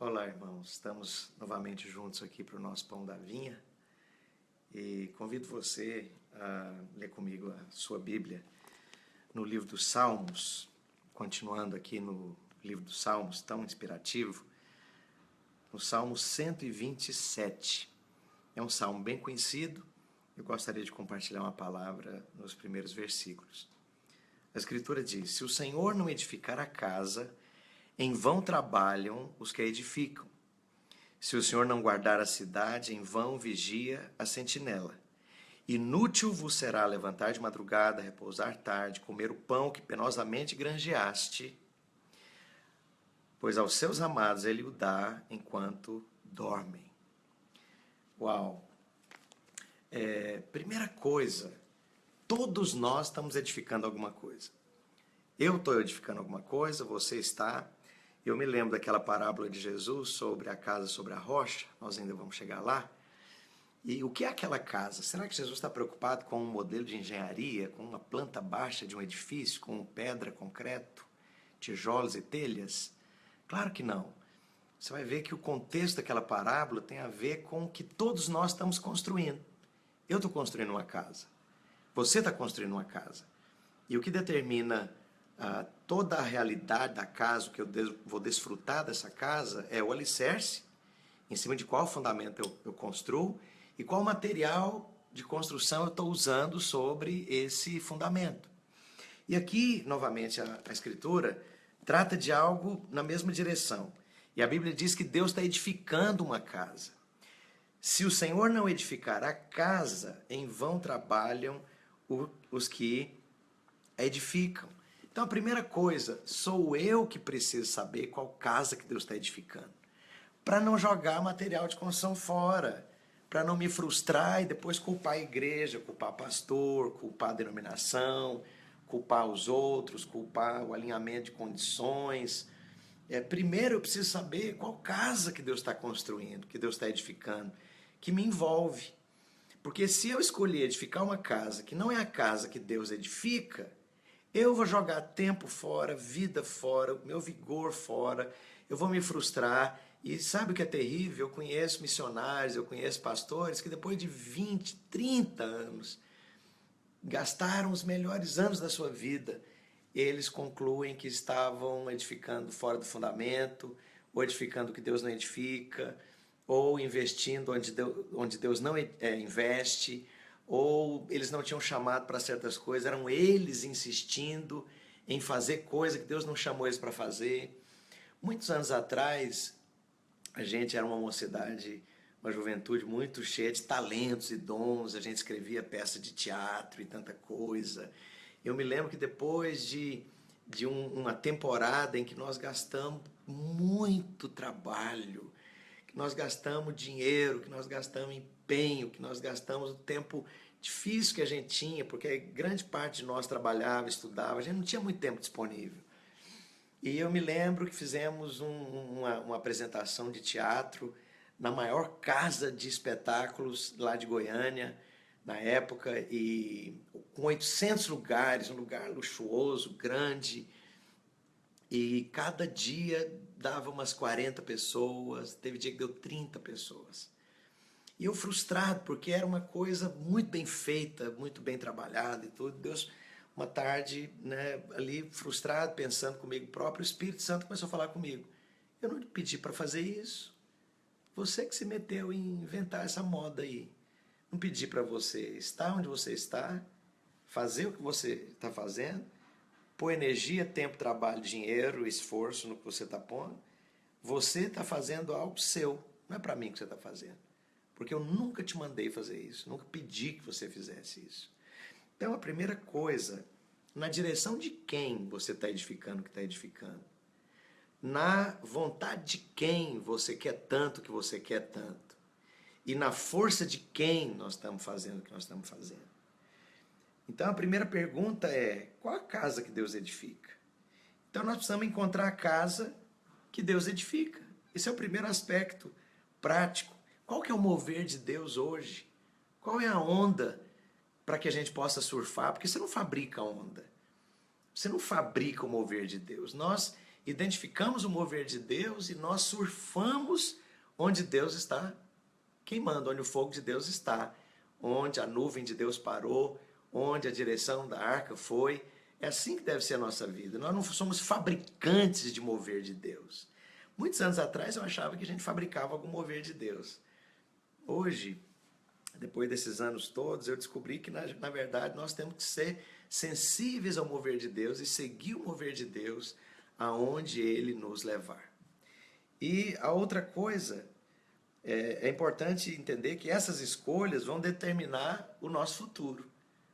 Olá, irmãos. Estamos novamente juntos aqui para o nosso Pão da Vinha e convido você a ler comigo a sua Bíblia no livro dos Salmos, continuando aqui no livro dos Salmos, tão inspirativo, no Salmo 127. É um salmo bem conhecido. Eu gostaria de compartilhar uma palavra nos primeiros versículos. A Escritura diz: se o Senhor não edificar a casa, em vão trabalham os que a edificam. Se o Senhor não guardar a cidade, em vão vigia a sentinela. Inútil vos será levantar de madrugada, repousar tarde, comer o pão que penosamente granjeaste, pois aos seus amados ele o dá enquanto dormem. Uau! Primeira coisa, todos nós estamos edificando alguma coisa. Eu estou edificando alguma coisa, você está. Eu me lembro daquela parábola de Jesus sobre a casa sobre a rocha, nós ainda vamos chegar lá. E o que é aquela casa? Será que Jesus está preocupado com um modelo de engenharia, com uma planta baixa de um edifício, com pedra, concreto, tijolos e telhas? Claro que não. Você vai ver que o contexto daquela parábola tem a ver com o que todos nós estamos construindo. Eu estou construindo uma casa. Você está construindo uma casa. E o que determina toda a realidade da casa, o que eu vou desfrutar dessa casa, é o alicerce, em cima de qual fundamento eu construo e qual material de construção eu estou usando sobre esse fundamento. E aqui, novamente, a Escritura trata de algo na mesma direção. E a Bíblia diz que Deus está edificando uma casa. Se o Senhor não edificar a casa, em vão trabalham os que a edificam. Então, a primeira coisa, sou eu que preciso saber qual casa que Deus está edificando, para não jogar material de construção fora, para não me frustrar e depois culpar a igreja, culpar o pastor, culpar a denominação, culpar os outros, culpar o alinhamento de condições. Primeiro eu preciso saber qual casa que Deus está construindo, que Deus está edificando, que me envolve. Porque se eu escolher edificar uma casa que não é a casa que Deus edifica, eu vou jogar tempo fora, vida fora, meu vigor fora, eu vou me frustrar. E sabe o que é terrível? Eu conheço missionários, eu conheço pastores que depois de 20, 30 anos, gastaram os melhores anos da sua vida, eles concluem que estavam edificando fora do fundamento, ou edificando o que Deus não edifica, ou investindo onde Deus não investe, ou eles não tinham chamado para certas coisas, eram eles insistindo em fazer coisa que Deus não chamou eles para fazer. Muitos anos atrás, a gente era uma mocidade, uma juventude muito cheia de talentos e dons, a gente escrevia peça de teatro e tanta coisa. Eu me lembro que depois de uma temporada em que nós gastamos muito trabalho, que nós gastamos dinheiro, que nós gastamos empenho, que nós gastamos o tempo difícil que a gente tinha, porque grande parte de nós trabalhava, estudava, a gente não tinha muito tempo disponível. E eu me lembro que fizemos uma apresentação de teatro na maior casa de espetáculos lá de Goiânia, na época, e com 800 lugares, um lugar luxuoso, grande, e cada dia dava umas 40 pessoas, teve dia que deu 30 pessoas. E eu frustrado, porque era uma coisa muito bem feita, muito bem trabalhada e tudo. Deus, uma tarde, ali frustrado, pensando comigo próprio, o Espírito Santo começou a falar comigo. Eu não te pedi para fazer isso. Você que se meteu em inventar essa moda aí. Não pedi para você estar onde você está, fazer o que você está fazendo, pôr energia, tempo, trabalho, dinheiro, esforço no que você está pondo. Você está fazendo algo seu, não é para mim que você está fazendo. Porque eu nunca te mandei fazer isso, nunca pedi que você fizesse isso. Então a primeira coisa, na direção de quem você está edificando o que está edificando? Na vontade de quem você quer tanto que você quer tanto? E na força de quem nós estamos fazendo o que nós estamos fazendo? Então a primeira pergunta é, qual a casa que Deus edifica? Então nós precisamos encontrar a casa que Deus edifica. Esse é o primeiro aspecto prático. Qual que é o mover de Deus hoje? Qual é a onda para que a gente possa surfar? Porque você não fabrica onda. Você não fabrica o mover de Deus. Nós identificamos o mover de Deus e nós surfamos onde Deus está queimando, onde o fogo de Deus está, onde a nuvem de Deus parou, onde a direção da arca foi. É assim que deve ser a nossa vida. Nós não somos fabricantes de mover de Deus. Muitos anos atrás eu achava que a gente fabricava algum mover de Deus. Hoje, depois desses anos todos, eu descobri que na verdade nós temos que ser sensíveis ao mover de Deus e seguir o mover de Deus aonde Ele nos levar. E a outra coisa, é importante entender que essas escolhas vão determinar o nosso futuro.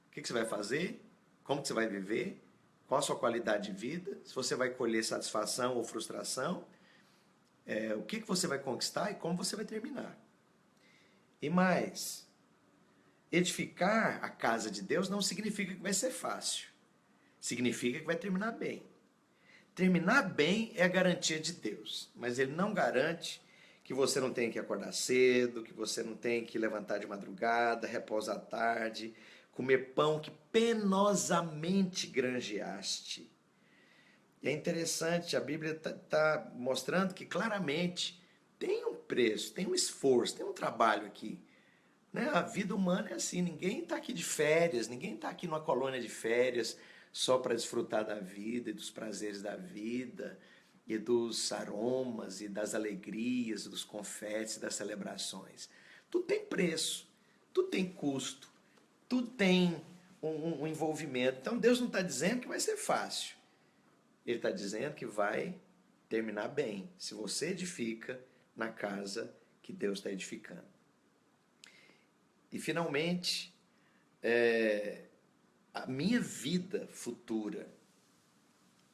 O que você vai fazer? Como que você vai viver? Qual a sua qualidade de vida? Se você vai colher satisfação ou frustração? O que você vai conquistar e como você vai terminar? E mais, edificar a casa de Deus não significa que vai ser fácil. Significa que vai terminar bem. Terminar bem é a garantia de Deus, mas Ele não garante que você não tenha que acordar cedo, que você não tenha que levantar de madrugada, repousar à tarde, comer pão que penosamente granjeaste. E é interessante, a Bíblia está mostrando que claramente tem um preço, tem um esforço, tem um trabalho aqui. Né? A vida humana é assim, ninguém está aqui de férias, ninguém está aqui numa colônia de férias só para desfrutar da vida e dos prazeres da vida e dos aromas e das alegrias, dos confetes, das celebrações. Tudo tem preço, tudo tem custo, tudo tem um envolvimento. Então Deus não está dizendo que vai ser fácil. Ele está dizendo que vai terminar bem, se você edifica na casa que Deus está edificando. E finalmente, a minha vida futura,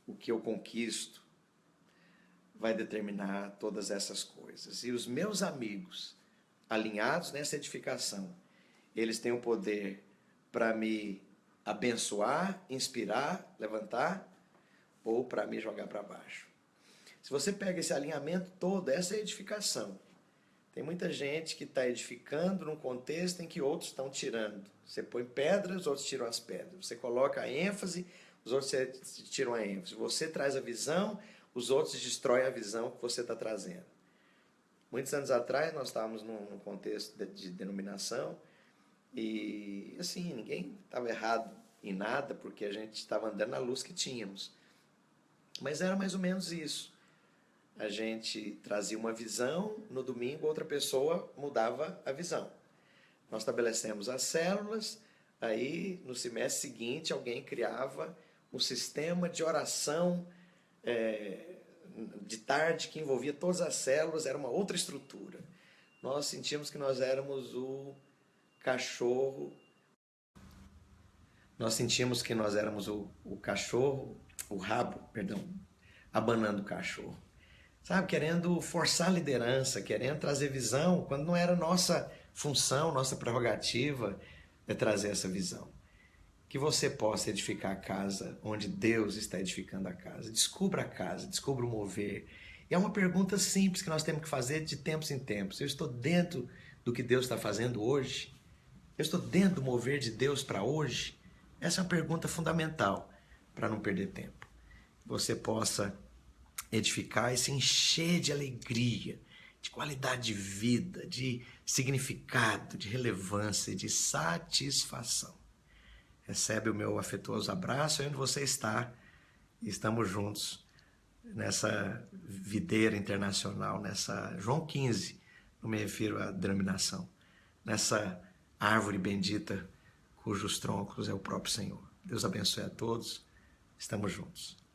o que eu conquisto, vai determinar todas essas coisas. E os meus amigos, alinhados nessa edificação, eles têm o poder para me abençoar, inspirar, levantar, ou para me jogar para baixo. Se você pega esse alinhamento todo, essa é a edificação. Tem muita gente que está edificando num contexto em que outros estão tirando. Você põe pedras, os outros tiram as pedras. Você coloca a ênfase, os outros tiram a ênfase. Você traz a visão, os outros destroem a visão que você está trazendo. Muitos anos atrás, nós estávamos num contexto de denominação e, assim, ninguém estava errado em nada porque a gente estava andando na luz que tínhamos. Mas era mais ou menos isso. A gente trazia uma visão, no domingo outra pessoa mudava a visão. Nós estabelecemos as células, aí no semestre seguinte alguém criava um sistema de oração de tarde que envolvia todas as células, era uma outra estrutura. Nós sentimos que nós éramos o cachorro, o rabo, abanando o cachorro. Sabe, querendo forçar a liderança, querendo trazer visão, quando não era nossa função, nossa prerrogativa trazer essa visão. Que você possa edificar a casa onde Deus está edificando a casa. Descubra a casa, descubra o mover. E é uma pergunta simples que nós temos que fazer de tempos em tempos. Eu estou dentro do que Deus está fazendo hoje? Eu estou dentro do mover de Deus para hoje? Essa é uma pergunta fundamental para não perder tempo. Você possa edificar e se encher de alegria, de qualidade de vida, de significado, de relevância, de satisfação. Recebe o meu afetuoso abraço aí onde você está. Estamos juntos nessa videira internacional, nessa João 15, não me refiro à denominação, nessa árvore bendita cujos troncos é o próprio Senhor. Deus abençoe a todos. Estamos juntos.